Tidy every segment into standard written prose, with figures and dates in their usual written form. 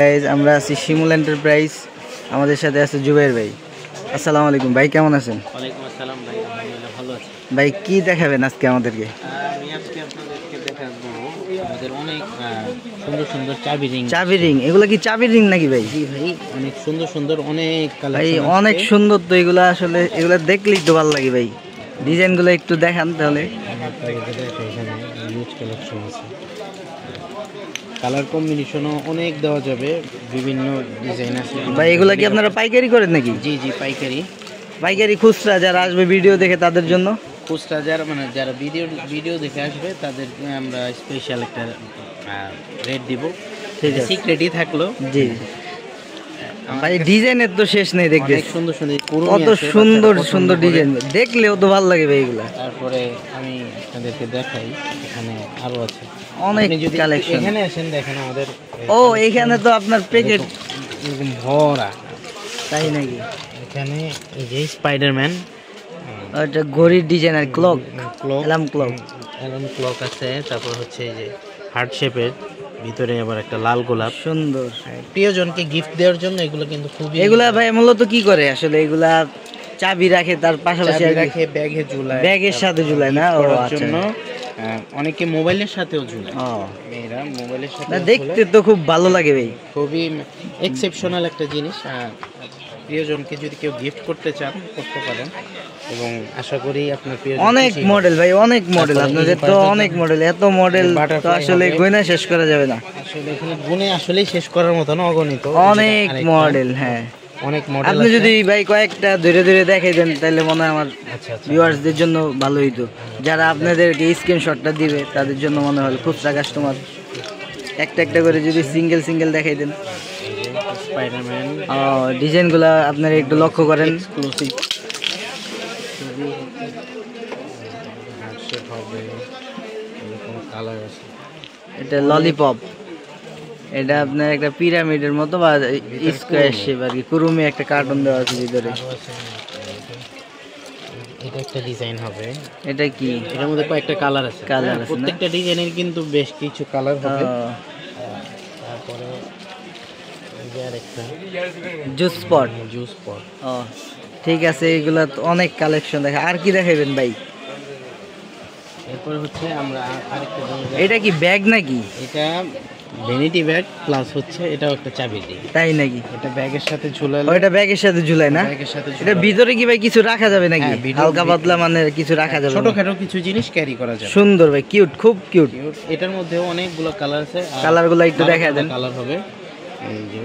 Guys আমরা আছি শিমুল enterprise. আমাদের সাথে আছে জুবাইর ভাই। আসসালামু আলাইকুম ভাই, কেমন আছেন? ওয়ালাইকুম আসসালাম ভাই, আলহামদুলিল্লাহ ভালো আছি। ভাই কি দেখাবেন আজকে আমাদেরকে? আমি আজকে আপনাদেরকে দেখাবো আমাদের অনেক সুন্দর সুন্দর চাবি রিং। চাবি রিং, এগুলো কি চাবি রিং নাকি ভাই? জি ভাই, অনেক সুন্দর সুন্দর অনেক ভাই কালেকশন। অনেক সুন্দর তো এগুলো, আসলে এগুলো দেখলেই তো ভালো লাগে ভাই। ডিজাইনগুলো একটু দেখান তাহলে। এখানে ইউজ কালেকশন আছে, কালার কম্বিনেশনও অনেক দেওয়া যাবে, বিভিন্ন ডিজাইন আছে ভাই এগুলো কি আপনারা পাইকারি করেন নাকি? জি জি, পাইকারি। পাইকারি খুচরা যারা আসবে ভিডিও দেখে তাদের জন্য? খুচরা যারা যারা ভিডিও দেখে আসবে তাদের আমরা স্পেশাল একটা রেট দিব। ঠিক আছে, সিক্রেটই থাকলো। জি ভাই, ডিজাইনের তো শেষ নেই, দেখবে অনেক সুন্দর সুন্দর, কত সুন্দর সুন্দর ডিজাইন, দেখলেও তো ভালো লাগে ভাই এগুলা। তারপরে আমি আপনাদেরকে দেখাই, এখানে আরো আছে অনেক আপনি যদি কালেকশন। এখানে আসেন দেখেন আমাদের। ও এখানে তো আপনার প্যাকেট এরকম ভরা, তাই নাকি? এখানে এই যে স্পাইডারম্যান, ওটা ঘড়ির ডিজাইন আর clock, alarm clock. Alarm clock আছে। তারপর হচ্ছে এই যে হার্ট শেপের ভিতরে আবার একটা লাল গোলাপ, সুন্দর। প্রিয়জনকে গিফট দেওয়ার জন্য এগুলো কিন্তু খুবই। এগুলা ভাই মূলত কি করে আসলে? এগুলা চাবি রাখে, তার পাশাপাশি চাবি রাখে, ব্যাগে ঝুলায়, ব্যাগের সাথে ঝুলায় না? ও করার আচ্ছা। জন্য অনেকে মোবাইলের সাথেও ঝুলায়। ও মেয়েরা মোবাইলের সাথে না, দেখতে তো খুব ভালো লাগে ভাই, খুবই এক্সেপশনাল একটা জিনিস। প্রিয়জনকে যদি কেউ গিফট করতে চান করতে পারেন, এবং আশা করি আপনার প্রিয়জন অনেক মডেল ভাই, অনেক মডেল। তারপরে আপনাদের তো অনেক মডেল, এত মডেল তো Butterfly আসলে হবে। গয়না শেষ করা যাবে না। আসলে এখানে গুণে আসলেই শেষ করার মতো না, অগণিত অনেক মডেল। হ্যাঁ, অনেক মডেল আপনি যদি ভাই কয়েকটা ধীরে ধীরে দেখাই দেন তাহলে মনে হয় আমার আচ্ছা আচ্ছা, ভিউয়ার্সদের জন্য ভালো হইতো। যারা আপনাদেরকে স্ক্রিনশটটা দিবে তাদের জন্য মনে হলো খুচরা কাস্টমার, একটা একটা করে যদি সিঙ্গেল সিঙ্গেল দেখাই দেন। স্পাইডারম্যান ডিজাইনগুলো আপনারা একটু লক্ষ্য করেন। এক্সক্লুসিভ হার্টশেপ হবে, এরকম কালার আছে। এটা ললিপপ, এটা আপনার একটা পিরামিডের মতো বা স্কোয়ার শেপ আর কি, কুরুমি একটা কার্টুন দেওয়া আছে ভিতরে। আরো আছে, এটা একটা ডিজাইন হবে। এটা কি? এটার মধ্যে কয়েকটা কালার আছে। কালার আছে না? প্রত্যেকটা ডিজাইনের কিন্তু বেশ কিছু কালার হবে। তারপরে এই যে আরেকটা জুস স্পট। জুস পট। ও ঠিক আছে, এগুলা তো অনেক কালেকশন দেখা। আর কি দেখাইবেন ভাই? এরপরে হচ্ছে আমরা আরেকটা জিনিস এটা কি ব্যাগ নাকি? এটা ভ্যানিটি ব্যাগ প্লাস হচ্ছে এটাও একটা চাবি রিং। তাই নাকি? এটা ব্যাগের সাথে ঝুলালে, ওইটা ব্যাগের সাথে ঝুলায় না? ব্যাগের সাথে এটা ভিতরে কি ভাই কিছু রাখা যাবে নাকি? হ্যাঁ, ভিতরে হালকা পাতলা মানে কিছু রাখা যাবে? ছোটখাটো কিছু জিনিস ক্যারি করা যাবে। সুন্দর ভাই, কিউট, খুব কিউট। এটার মধ্যেও অনেকগুলো কালার আছে। কালারগুলো একটু দেখা দেন। কালার হবে এই যে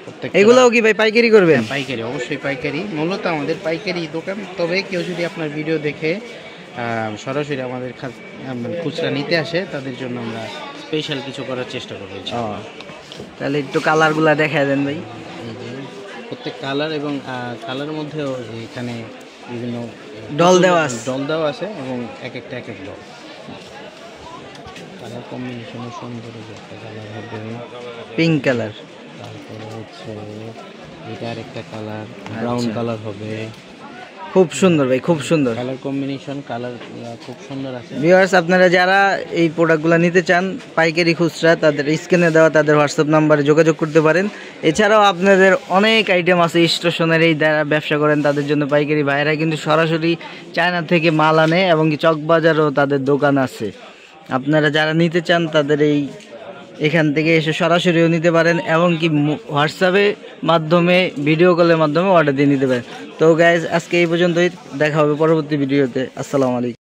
প্রত্যেকটা। এগুলোও কি ভাই পাইকারি করবেন? পাইকারি, অবশ্যই পাইকারি। মূলত আমাদের পাইকারি দোকান। তবে কেউ যদি আপনার ভিডিও দেখে সরাসরি আমাদের খুচরা নিতে আসে, তাদের জন্য আমরা স্পেশাল কিছু করার চেষ্টা করবো। তাহলে একটু কালারগুলা দেখা দেন ভাই। এই যে প্রত্যেক কালার, এবং কালারের মধ্যেও এখানে বিভিন্ন ডল দেওয়া আছে। ডল দেওয়া আছে, এবং এক একটা এক এক ডল। কালার কম্বিনেশনও সুন্দর একটা কালার হবে, পিঙ্ক কালার। তারপরে হচ্ছে এটা আরেকটা কালার, ব্রাউন কালার হবে। খুব সুন্দর ভাই, খুব সুন্দর কালার কম্বিনেশন, কালার খুব সুন্দর আছে। ভিউয়ার্স, আপনারা যারা এই প্রোডাক্টগুলো নিতে চান পাইকারি খুচরা, তাদের স্ক্রিনে দেওয়া তাদের হোয়াটসঅ্যাপ নাম্বারে যোগাযোগ করতে পারেন। এছাড়াও আপনাদের অনেক আইটেম আছে স্টেশনারি, যারা ব্যবসা করেন তাদের জন্য পাইকারি ভাইরা কিন্তু সরাসরি চায়না থেকে মাল আনে, এবং কি চকবাজারও তাদের দোকান আছে। আপনারা যারা নিতে চান তাদের এখান থেকে এসে সরাসরিও নিতে পারেন, এবং কি হোয়াটসঅ্যাপের মাধ্যমে, ভিডিও কলের মাধ্যমে অর্ডার দিয়ে নিতে পারেন। তো গাইজ, আজকে এই পর্যন্তই, দেখা হবে পরবর্তী ভিডিওতে। আসসালামু আলাইকুম।